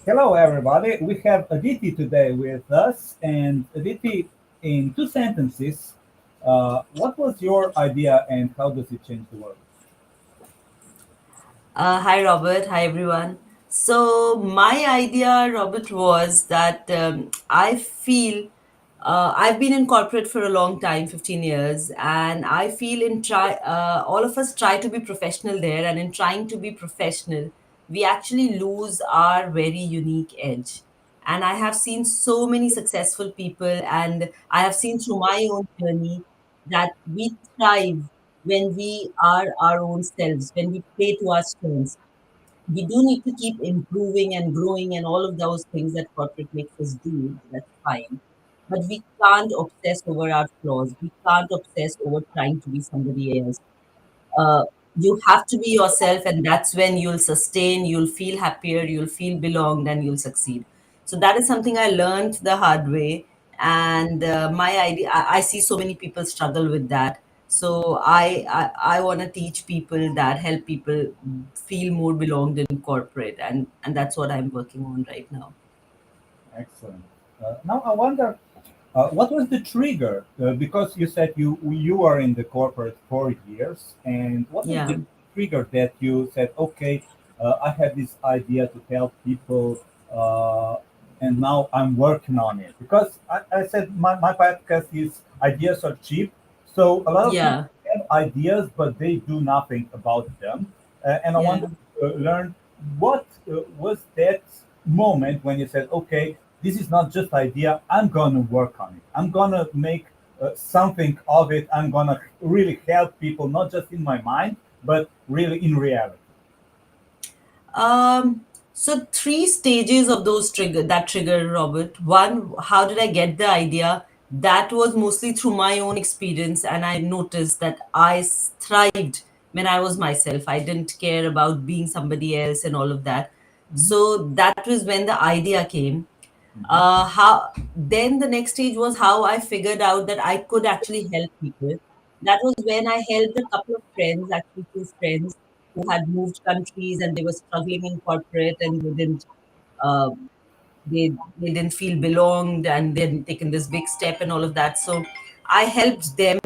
Hello, everybody. We have Aditi today with us. And Aditi, in two sentences, what was your idea and how does it change the world? Hi, Robert. Hi, everyone. So, my idea, Robert, was that I feel I've been in corporate for a long time, 15 years, and I feel all of us try to be professional there, and in trying to be professional, we actually lose our very unique edge. And I have seen so many successful people, and I have seen through my own journey that we thrive when we are our own selves, when we play to our strengths. We do need to keep improving and growing and all of those things that corporate makes us do. That's fine. But we can't obsess over our flaws. We can't obsess over trying to be somebody else. uh, you have to be yourself, and that's when you'll sustain, you'll feel happier, you'll feel belonged, and you'll succeed. So that is something I learned the hard way. And my idea, I see so many people struggle with that. So I want to teach people that, help people feel more belonged in corporate, and that's what I'm working on right now. Excellent. Now, I wonder what was the trigger? Because you said you are in the corporate 4 years, and what was the Yeah. trigger that you said, okay, I have this idea to help people, uh, and now I'm working on it? Because I said my podcast is ideas are cheap, so a lot of people Yeah. have ideas, but they do nothing about them. And I Yeah. want to learn what was that moment when you said, okay, this is not just idea, I'm gonna work on it, I'm gonna make something of it, I'm gonna really help people, not just in my mind but really in reality. So three stages of that trigger, Robert. One, how did I get the idea? That was mostly through my own experience, and I noticed that thrived when I was myself. I didn't care about being somebody else and all of that. Mhm, So that was when the idea came. mhm, How then the next stage was how I figured out that I could actually help people. That was when I helped a couple of friends, actually two friends, who had moved countries and they were struggling in corporate, and uh, they didn't feel belonged, and they'd taken this big step and all of that. So I helped them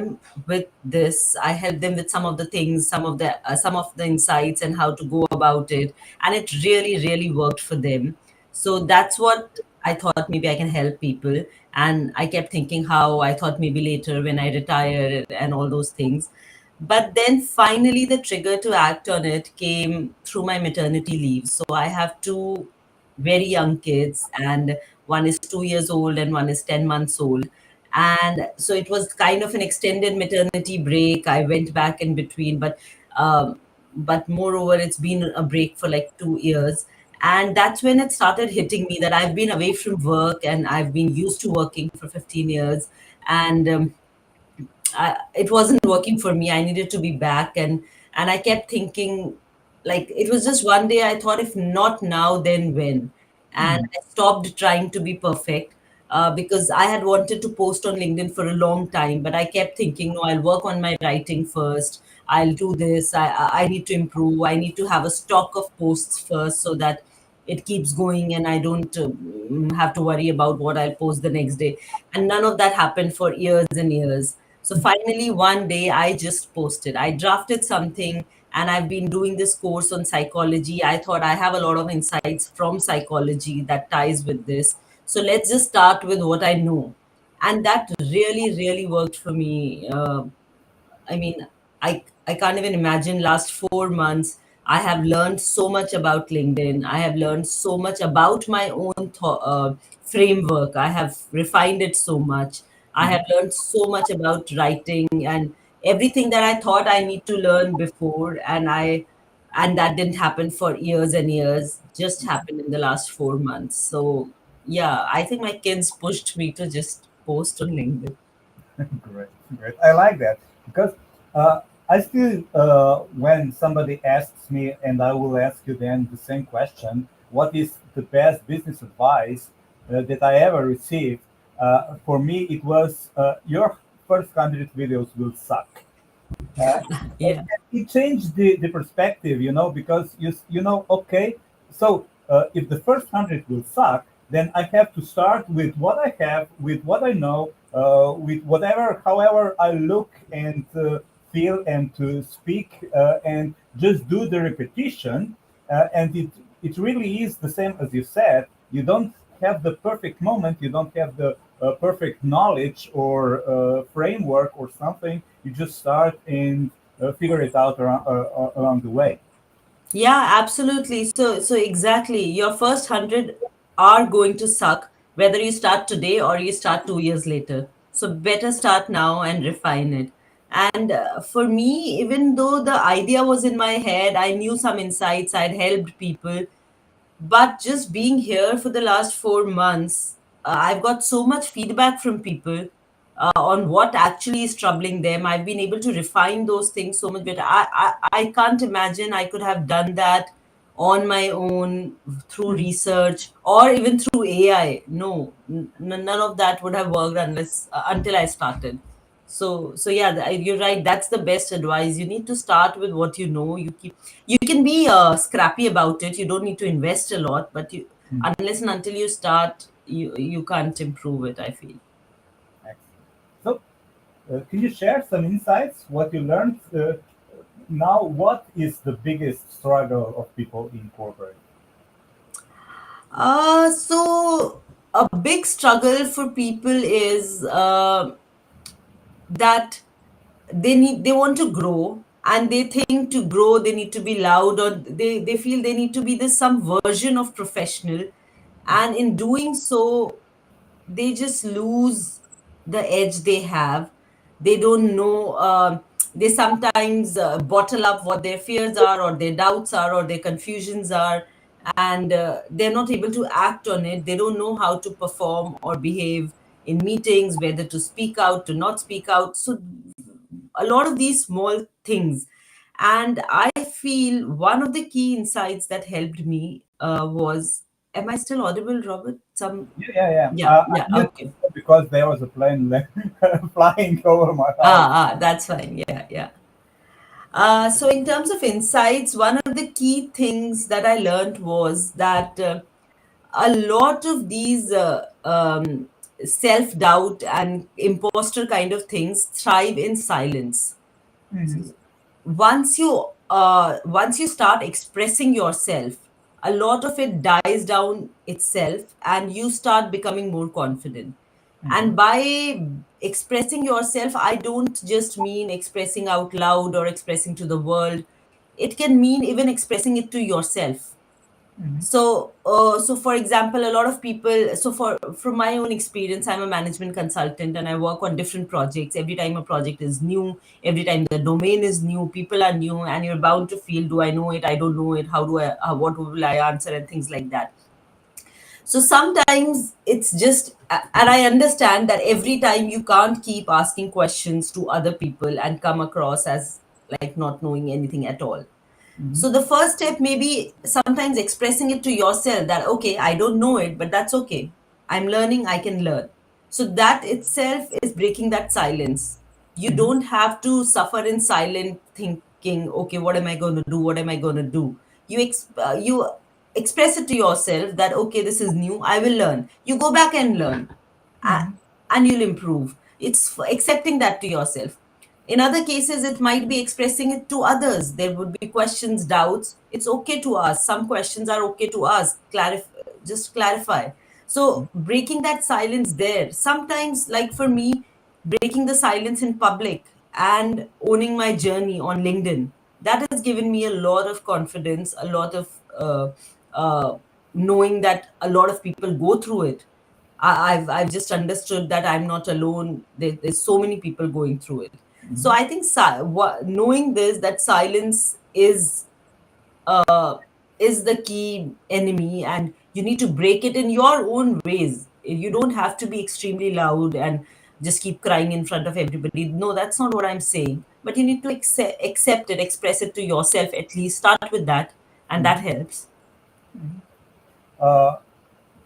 with this. I helped them with some of the things, some of the insights and how to go about it, and it really worked for them. So that's what I thought, maybe I can help people. And I kept thinking how I thought maybe later when I retire and all those things. But then finally, the trigger to act on it came through my maternity leave. So I have two very young kids, and one is 2 years old and one is 10 months old. And so it was kind of an extended maternity break. I went back in between, but moreover, it's been a break for like 2 years. And that's when it started hitting me that I've been away from work and I've been used to working for 15 years. And it wasn't working for me. I needed to be back, and I kept thinking, like, it was just one day I thought, if not now, then when? And mhm, I stopped trying to be perfect, because I had wanted to post on LinkedIn for a long time, but I kept thinking, no, I'll work on my writing first. I'll do this. I need to improve. I need to have a stock of posts first so that it keeps going and I don't have to worry about what I'll post the next day. And none of that happened for years and years. So finally, one day I just posted. I drafted something, and I've been doing this course on psychology. I thought I have a lot of insights from psychology that ties with this. So let's just start with what I know. And that really worked for me. I mean, I can't even imagine last 4 months. I have learned so much about LinkedIn. I have learned so much about my own framework. I have refined it so much. I mhm. have learned so much about writing and everything that I thought I need to learn before, and that didn't happen for years and years. Just happened in the last 4 months. So yeah, I think my kids pushed me to just post on LinkedIn. Great, great. I like that because I still, when somebody asks me, and I will ask you then the same question, what is the best business advice that I ever received? For me, it was your first 100 videos will suck. Uh, Yeah. it changed the perspective, because you know, okay, so if the first 100 will suck, then I have to start with what I have, with what I know, with whatever, however I look and feel and to speak, and just do the repetition. And it really is the same as you said. You don't have the perfect moment, you don't have the perfect knowledge or framework or something. You just start and figure it out along the way. Yeah, absolutely. So exactly, your first 100 are going to suck, whether you start today or you start 2 years later. So better start now and refine it. And for me, even though the idea was in my head, I knew some insights, I'd helped people, but just being here for the last 4 months, I've got so much feedback from people on what actually is troubling them. I've been able to refine those things so much better. I can't imagine I could have done that on my own through Mhm. research or even through AI. No, none of that would have worked unless until I started. So yeah, you're right. That's the best advice. You need to start with what you know. You can be scrappy about it. You don't need to invest a lot, but unless and until you start, you can't improve it, I feel. Excellent. So, can you share some insights? What you learned now? What is the biggest struggle of people in corporate? So a big struggle for people is that they want to grow, and they think to grow they need to be loud, or they feel they need to be this some version of professional, and in doing so they just lose the edge they have. They don't know. They sometimes bottle up what their fears are, or their doubts are, or their confusions are, and they're not able to act on it. They don't know how to perform or behave in meetings, whether to speak out, to not speak out. So a lot of these small things. And I feel one of the key insights that helped me was, am I still audible, Robert? Some Yeah, yeah, yeah. Yeah, I yeah, muted okay. because there was a plane flying over my house. That's fine. Yeah, yeah. So, in terms of insights, one of the key things that I learned was that a lot of these self doubt and imposter kind of things thrive in silence. Hmm. Once you start expressing yourself, a lot of it dies down itself, and you start becoming more confident. Hmm. And by expressing yourself, I don't just mean expressing out loud or expressing to the world. It can mean even expressing it to yourself. Hmm. So for example, a lot of people. So from my own experience, I'm a management consultant, and I work on different projects. Every time a project is new, every time the domain is new, people are new, and you're bound to feel, do I know it? I don't know it. What will I answer, and things like that. So sometimes it's just, and I understand that every time you can't keep asking questions to other people and come across as like not knowing anything at all. Hmm. So the first step may be sometimes expressing it to yourself that, okay, I don't know it, but that's okay. I'm learning, I can learn. So that itself is breaking that silence. You Hmm. don't have to suffer in silent thinking, okay, what am I going to do? What am I going to do? You express it to yourself that, okay, this is new, I will learn. You go back and learn, a- Hmm. and you'll improve. It's accepting that to yourself. In other cases, it might be expressing it to others. There would be questions, doubts. It's okay to ask. Some questions are okay to ask. Just clarify. So, breaking that silence there. Sometimes, like for me, breaking the silence in public and owning my journey on LinkedIn, that has given me a lot of confidence, a lot of uh, knowing that a lot of people go through it. I've just understood that I'm not alone. There's so many people going through it. So I think knowing this, that silence is the key enemy, and you need to break it in your own ways. You don't have to be extremely loud and just keep crying in front of everybody. No, that's not what I'm saying. But you need to accept it, express it to yourself. At least start with that, and that Hmm. helps. Uh,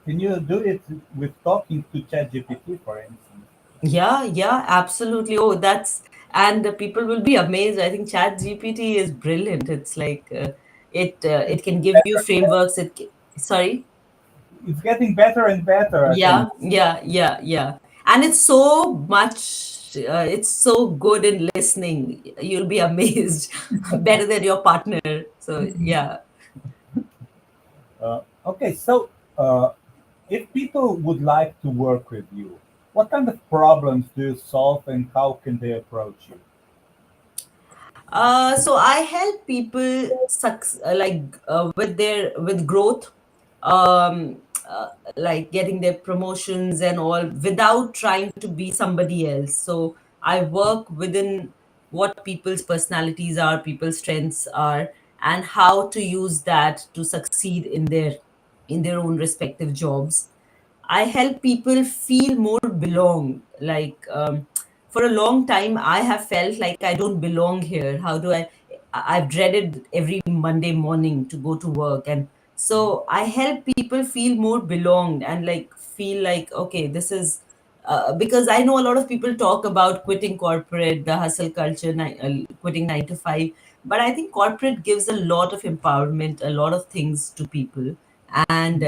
can you do it with talking to ChatGPT, for instance? Yeah, yeah, absolutely. Oh, that's and the people will be amazed. I think Chat GPT is brilliant. It's like it It's can give you better. frameworks. Sorry. It's getting better and better, I think. Yeah, yeah, yeah, yeah. And it's so much, it's so good in listening. You'll be amazed. Better than your partner. So, yeah. Okay, so uh, if people would like to work with you, what kind of problems do you solve and how can they approach you? So I help people with their with growth, um, like getting their promotions and all without trying to be somebody else. So I work within what people's personalities are, people's strengths are, and how to use that to succeed in their own respective jobs. I help people feel more belong. For a long time, I have felt like I don't belong here. How do I? I've dreaded every Monday morning to go to work, and so I help people feel more belonged and like feel like okay, this is because I know a lot of people talk about quitting corporate, the hustle culture, quitting 9 to 5. But I think corporate gives a lot of empowerment, a lot of things to people, and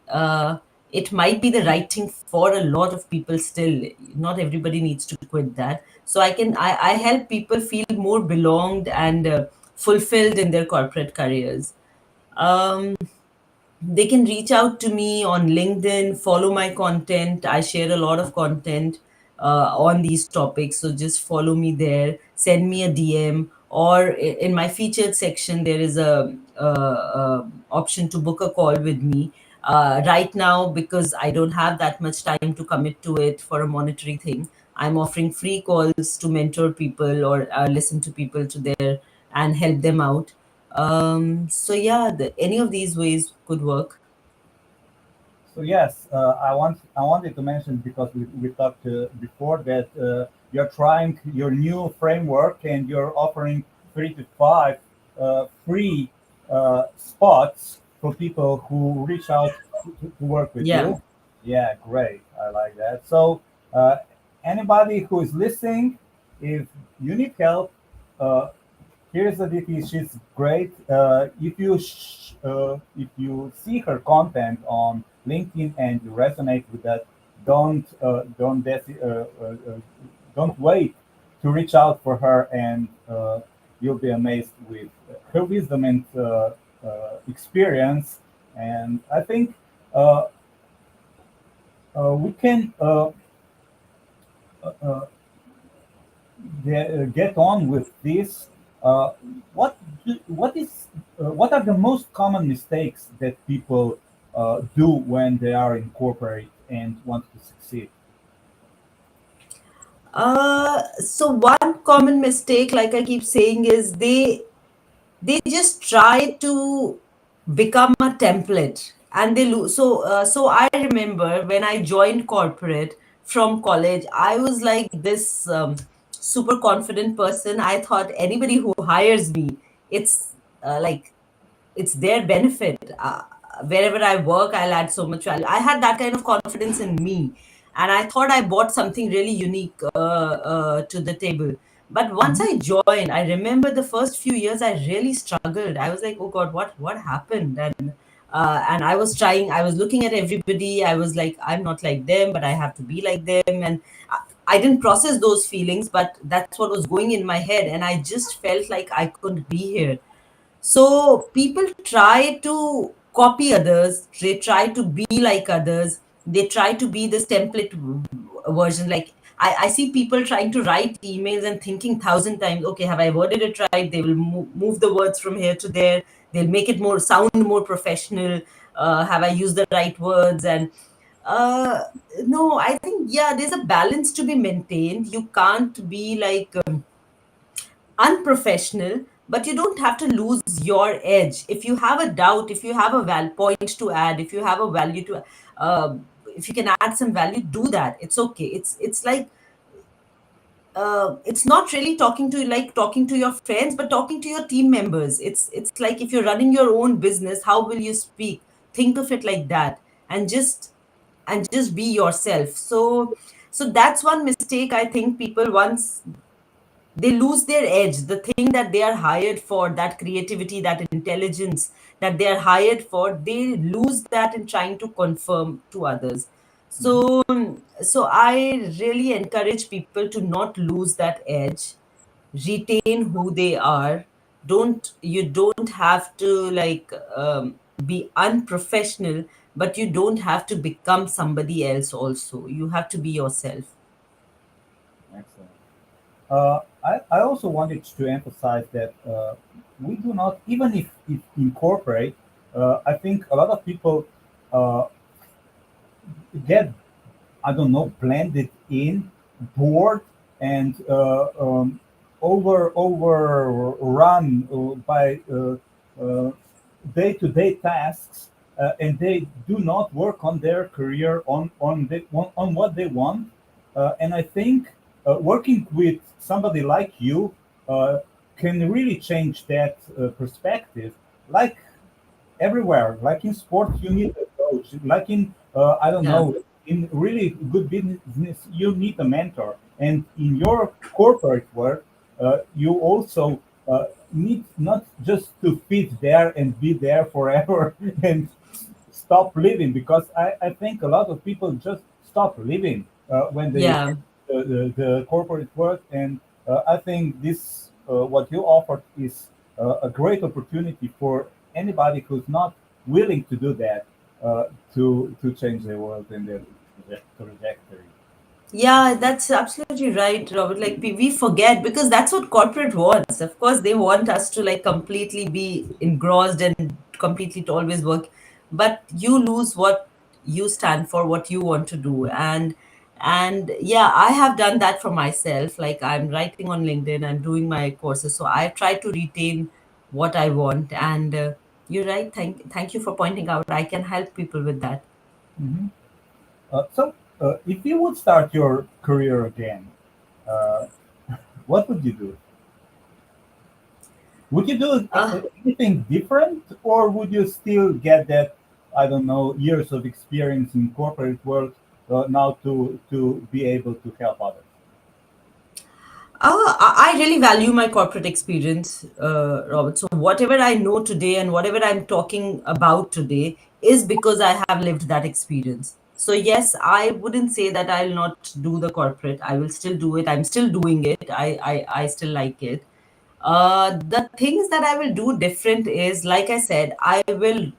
uh, it might be the right thing for a lot of people still. Not everybody needs to quit that. So I help people feel more belonged and fulfilled in their corporate careers. Um, they can reach out to me on LinkedIn, follow my content. I share a lot of content on these topics. So just follow me there, send me a DM, or in my featured section, there is a option to book a call with me. Right now, because I don't have that much time to commit to it for a monetary thing, I'm offering free calls to mentor people or listen to people to their and help them out. So yeah, any of these ways could work. So yes, I wanted to mention because we talked before that you're trying your new framework and you're offering 3 to 5 free spots for people who reach out to work with Yeah. you. Yeah, great. I like that. So uh, anybody who is listening, if you need help, uh, here's Aditi. She's great. If you see her content on LinkedIn and you resonate with that, don't wait to reach out for her, and you'll be amazed with her wisdom and experience. And I think uh, we can uh, get on with this. Uh, what are the most common mistakes that people do when they are in corporate and want to succeed? So one common mistake, like I keep saying, is they just try to become a template and they lose. So I remember when I joined corporate from college, I was like this super confident person. I thought anybody who hires me, it's like it's their benefit. Wherever I work, I'll add so much value. I had that kind of confidence in me, and I thought I brought something really unique to the table. But once Mhm. I joined, I remember the first few years I really struggled. I was like, "Oh God, what happened?" And I was trying. I was looking at everybody. I was like, "I'm not like them, but I have to be like them." And I didn't process those feelings, but that's what was going in my head, and I just felt like I couldn't be here. So people try to copy others, they try to be like others, they try to be this template version. Like I see people trying to write emails and thinking thousand times, okay, have I worded it right? They will move the words from here to there, they'll make it more sound more professional. Have I used the right words? And uh, no, I think, yeah, there's a balance to be maintained. You can't be like unprofessional, but you don't have to lose your edge. If you have a doubt, if you have a point to add, if you have a value to uh, if you can add some value, do that. It's okay. It's like it's not really talking to like talking to your friends, but talking to your team members. It's like if you're running your own business, how will you speak? Think of it like that, and just be yourself. So that's one mistake I think people once they lose their edge. The thing that they are hired for, that creativity, that intelligence that they are hired for, they lose that in trying to confirm to others. Mhm. So I really encourage people to not lose that edge, retain who they are. Don't have to like be unprofessional, but you don't have to become somebody else also. You have to be yourself. Excellent. I also wanted to emphasize that we do not, even if incorporate, I think a lot of people uh, get, I don't know, blended in, bored, and overrun by day-to-day tasks, and they do not work on their career on what they want. And I think working with somebody like you uh, can really change that perspective. Like everywhere. Like in sports, you need a coach. Like in I don't Yeah. know, in really good business, you need a mentor. And in your corporate work, you also need not just to fit there and be there forever and stop living, because I think a lot of people just stop living when they Yeah. the corporate world. And I think this what you offered is a great opportunity for anybody who's not willing to do that, to change the world and their trajectory. Yeah, that's absolutely right, Robert. Like we forget because that's what corporate wants. Of course, they want us to like completely be engrossed and completely to always work, but you lose what you stand for, what you want to do. And yeah, I have done that for myself. Like I'm writing on LinkedIn, I'm doing my courses, so I try to retain what I want. And you're right. Thank you for pointing out. I can help people with that. Mhm. If you would start your career again, uh, what would you do? Would you do anything different, or would you still get that, I don't know, years of experience in corporate world now to be able to help others? I really value my corporate experience, Robert. So whatever I know today and whatever I'm talking about today is because I have lived that experience. So yes, I wouldn't say that I'll not do the corporate. I will still do it. I'm still doing it. I still like it. The things that I will do different is, like I said, I will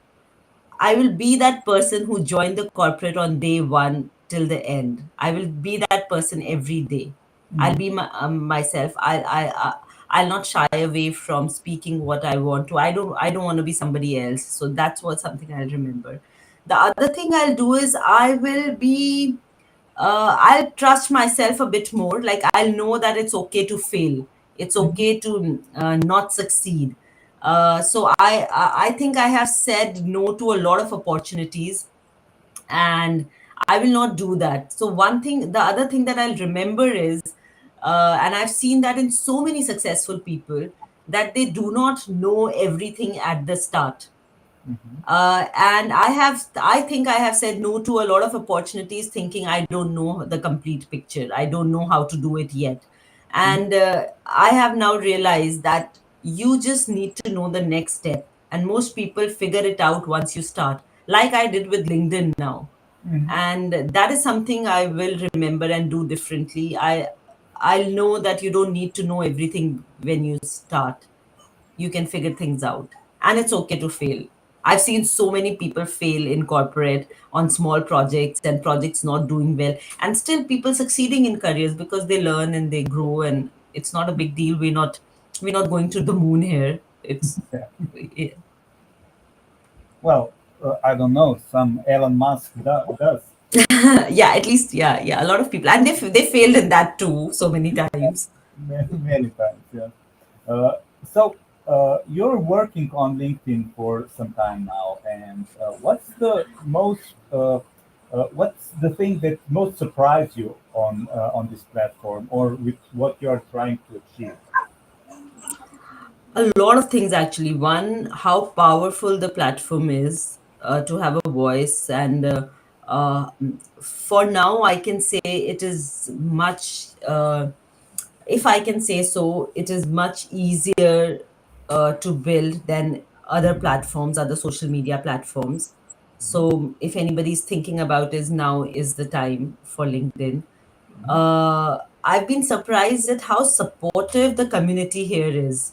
be that person who joined the corporate on day one till the end. I will be that person every day. I'll Hmm. be myself. I'll not shy away from speaking what I want to. I don't want to be somebody else. So that's what something I'll remember. The other thing I'll do is I'll trust myself a bit more. Like I'll know that it's okay to fail. It's Hmm. okay to not succeed. So I think I have said no to a lot of opportunities, and I will not do that. So one thing, the other thing that I'll remember is, and I've seen that in so many successful people, that they do not know everything at the start. Hmm. And I think I have said no to a lot of opportunities thinking I don't know the complete picture. I don't know how to do it yet. Hmm. And I have now realized that you just need to know the next step. And most people figure it out once you start, like I did with LinkedIn now. Hmm. And that is something I will remember and do differently. I'll know that you don't need to know everything when you start. You can figure things out, and it's okay to fail. I've seen so many people fail in corporate on small projects and projects not doing well, and still people succeeding in careers because they learn and they grow, and it's not a big deal. We're not going to the moon here. It's Yeah. yeah. Well, I don't know. Some Elon Musk does. Yeah, at least yeah, a lot of people, and they failed in that too so many times. Many times. Yeah. So you're working on LinkedIn for some time now, and what's the thing that most surprised you on this platform, or with what you're trying to achieve? A lot of things actually. One, how powerful the platform is, to have a voice, and uh, for now, I can say it is much. if I can say so, it is much easier to build than other platforms, other social media platforms. So if anybody's thinking about is now is the time for LinkedIn. Mhm. I've been surprised at how supportive the community here is.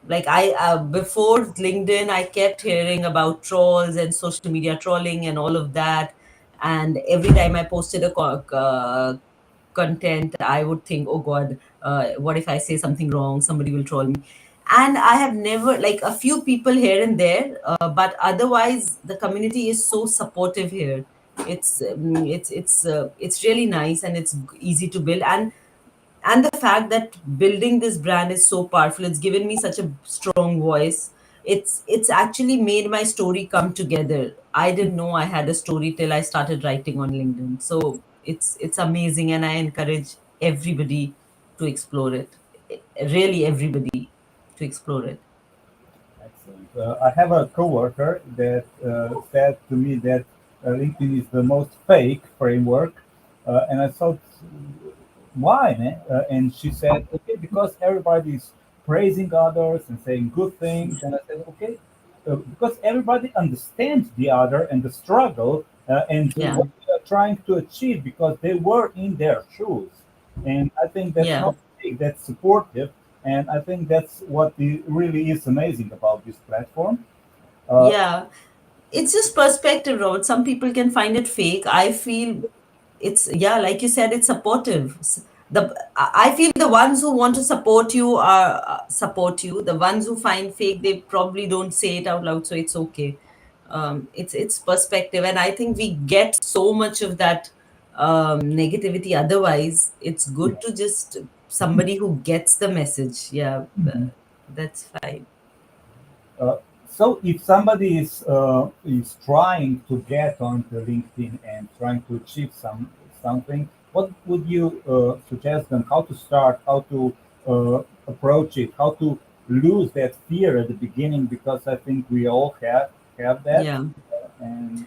Like I before LinkedIn, I kept hearing about trolls and social media trolling and all of that. And every time I posted a content, I would think, oh God, what if I say something wrong? Somebody will troll me. And I have never, like a few people here and there, but otherwise, the community is so supportive here. It's really nice and it's easy to build. And the fact that building this brand is so powerful, it's given me such a strong voice. It's actually made my story come together. I didn't know I had a story till I started writing on LinkedIn. So it's amazing, and I encourage everybody to explore it. Really everybody to explore it. Excellent. I have a coworker that said to me that LinkedIn is the most fake framework, and I thought, why, man? And she said, okay, because everybody is praising others and saying good things. And I said, okay, because everybody understands the other and the struggle and Yeah. what they are trying to achieve because they were in their shoes. And I think that's Yeah. not fake, that's supportive. And I think that's what really is amazing about this platform. Uh, Yeah. It's just perspective, Robert. Some people can find it fake. I feel it's, yeah, like you said, it's supportive. I feel the ones who want to support you are support you. The ones who find fake, they probably don't say it out loud, so it's okay. It's perspective, and I think we get so much of that negativity. Otherwise, it's yeah. good to just somebody who gets the message. Yeah, that's fine. Uh, so if somebody is trying to get onto LinkedIn and trying to achieve something, what would you suggest them? How to start? How to approach it? How to lose that fear at the beginning? Because I think we all have that. Yeah. And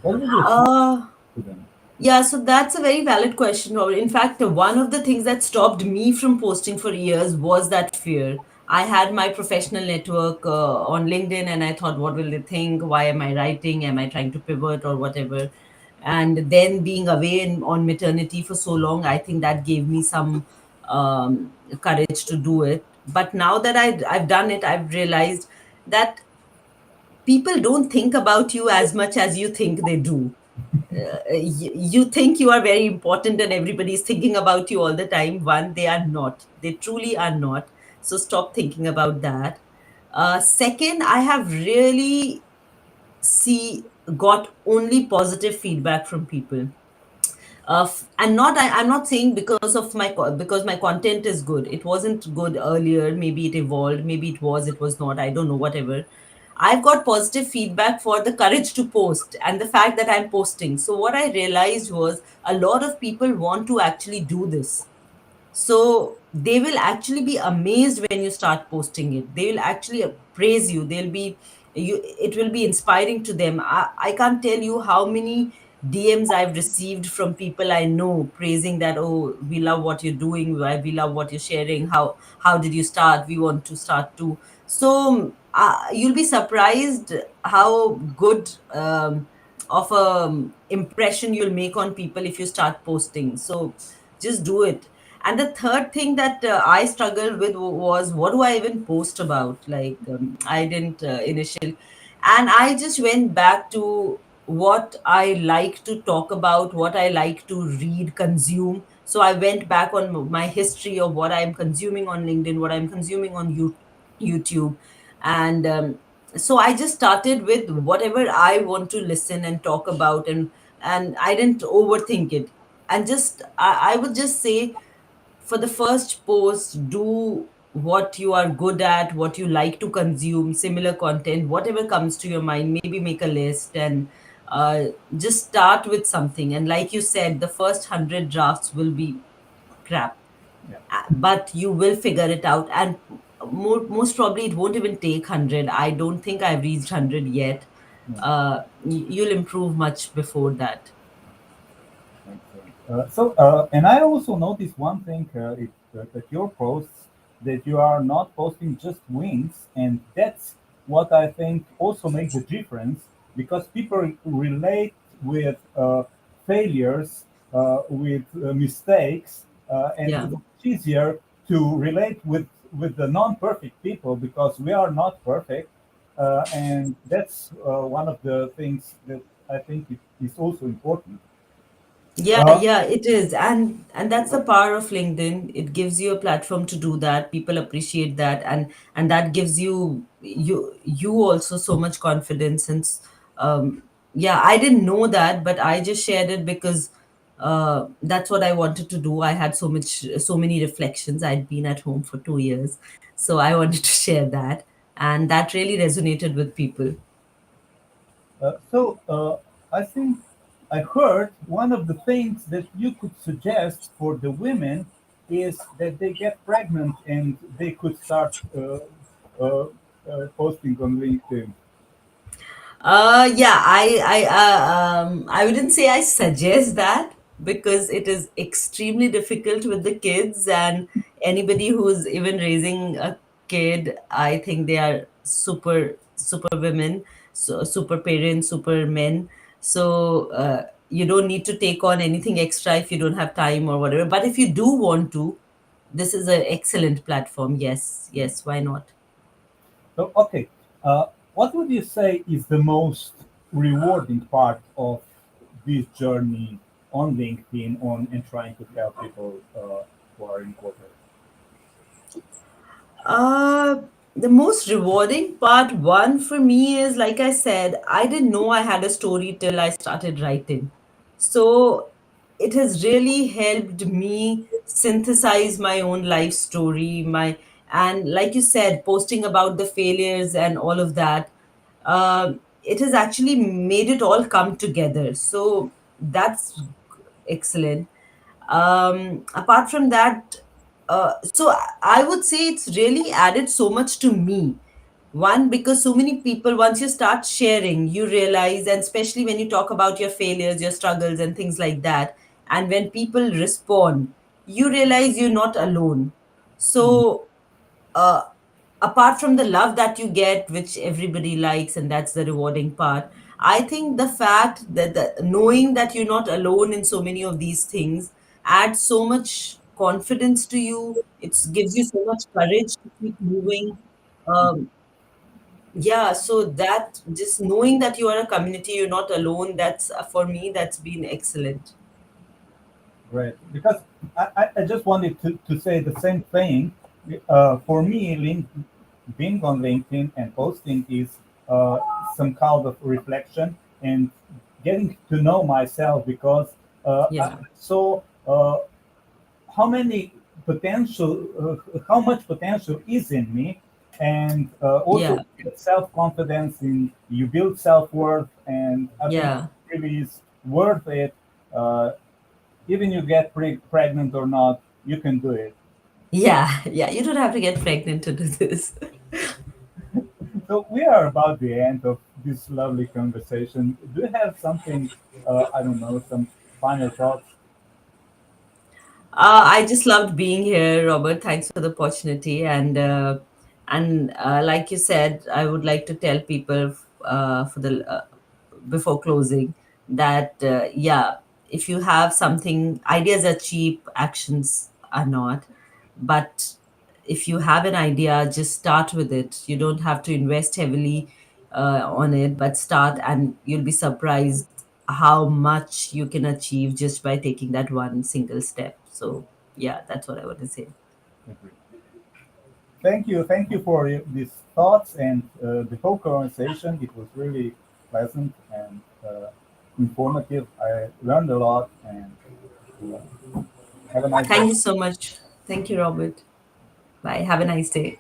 what would you say Uh, to them? Yeah, so that's a very valid question, Robert. In fact, one of the things that stopped me from posting for years was that fear. I had my professional network on LinkedIn, and I thought, what will they think? Why am I writing? Am I trying to pivot or whatever? And then being away on maternity for so long, I think that gave me some courage to do it. But now that I've done it, I've realized that people don't think about you as much as you think they do. You think you are very important and everybody is thinking about you all the time. One, they are not. They truly are not. So stop thinking about that. Second, I have really see got only positive feedback from people. And I'm not saying because of because my content is good. It wasn't good earlier. Maybe it evolved. Maybe it was not. I don't know. Whatever. I've got positive feedback for the courage to post and the fact that I'm posting. So what I realized was a lot of people want to actually do this, so they will actually be amazed when you start posting it. They will actually praise you. They'll be you It will be inspiring to them. I can't tell you how many DMs I've received from people I know praising that, oh, we love what you're doing, we love what you're sharing, how did you start, we want to start too. So you'll be surprised how good of a impression you'll make on people if you start posting. So just do it. And the third thing that I struggled with was, what do I even post about? Like, I didn't initial, and I just went back to what I like to talk about, what I like to read, consume. So I went back on my history of what I'm consuming on LinkedIn, what I'm consuming on YouTube, and so I just started with whatever I want to listen and talk about, and I didn't overthink it. And just I would just say, for the first post, do what you are good at, what you like to consume, similar content, whatever comes to your mind. Maybe make a list and just start with something. And like you said, the first 100 drafts will be crap, Yeah. but you will figure it out. And most probably, it won't even take 100. I don't think I've reached 100 yet. Yeah. You'll improve much before that. Excellent. And I also noticed one thing. at your posts that you are not posting just wins, and that's what I think also makes the difference because people relate with failures, with mistakes, and Yeah. it's easier to relate with the non-perfect people because we are not perfect, and that's one of the things that I think it is also important. Yeah, Uh, yeah, it is. And that's the power of LinkedIn. It gives you a platform to do that. People appreciate that, and that gives you also so much confidence. And yeah, I didn't know that, but I just shared it because that's what I wanted to do. I had so many reflections. I'd been at home for 2 years, so I wanted to share that, and that really resonated with people. so I think I heard one of the things that you could suggest for the women is that they get pregnant and they could start uh, posting on LinkedIn. Yeah, I wouldn't say I suggest that because it is extremely difficult with the kids and anybody who's even raising a kid. I think they are super women, so super parents, super men. So you don't need to take on anything extra if you don't have time or whatever. But if you do want to, this is an excellent platform. Yes, yes, why not? So, okay, what would you say is the most rewarding part of this journey on LinkedIn on and trying to help people who are in corporate? Uh, the most rewarding part one for me is like I said, I didn't know I had a story till I started writing. So it has really helped me synthesize my own life story, my and like you said, posting about the failures and all of that. It has actually made it all come together. So that's excellent. Apart from that, so I would say it's really added so much to me. One, because so many people, once you start sharing, you realize, and especially when you talk about your failures, your struggles, and things like that, and when people respond, you realize you're not alone. Mhm. So uh, apart from the love that you get, which everybody likes, and that's the rewarding part, I think the fact that knowing that you're not alone in so many of these things adds so much confidence to you. It gives you so much courage to keep moving. Um, yeah, so that just knowing that you are a community, you're not alone, that's for me, that's been excellent. Right, because I just wanted to say the same thing. For me, being on LinkedIn and posting is some kind of reflection and getting to know myself because I Yeah, saw how many how much potential is in me, and also yeah, self confidence in you build self worth, and I think yeah. it really is worth it. Uh, Even you get pregnant or not, you can do it. Yeah, yeah, you don't have to get pregnant to do this. So we are about the end of this lovely conversation. Do you have something, I don't know, some final thoughts? I just loved being here, Robert. Thanks for the opportunity. And like you said, I would like to tell people for the before closing that yeah, if you have something, ideas are cheap, actions are not. But if you have an idea, just start with it. You don't have to invest heavily on it, but start, and you'll be surprised how much you can achieve just by taking that one single step. So, yeah, that's what I want to say. Agree. Thank you for these thoughts and the whole conversation. It was really pleasant and informative. I learned a lot, and uh, have a nice day. Thank you so much. Thank you, Robert. Bye. Have a nice day.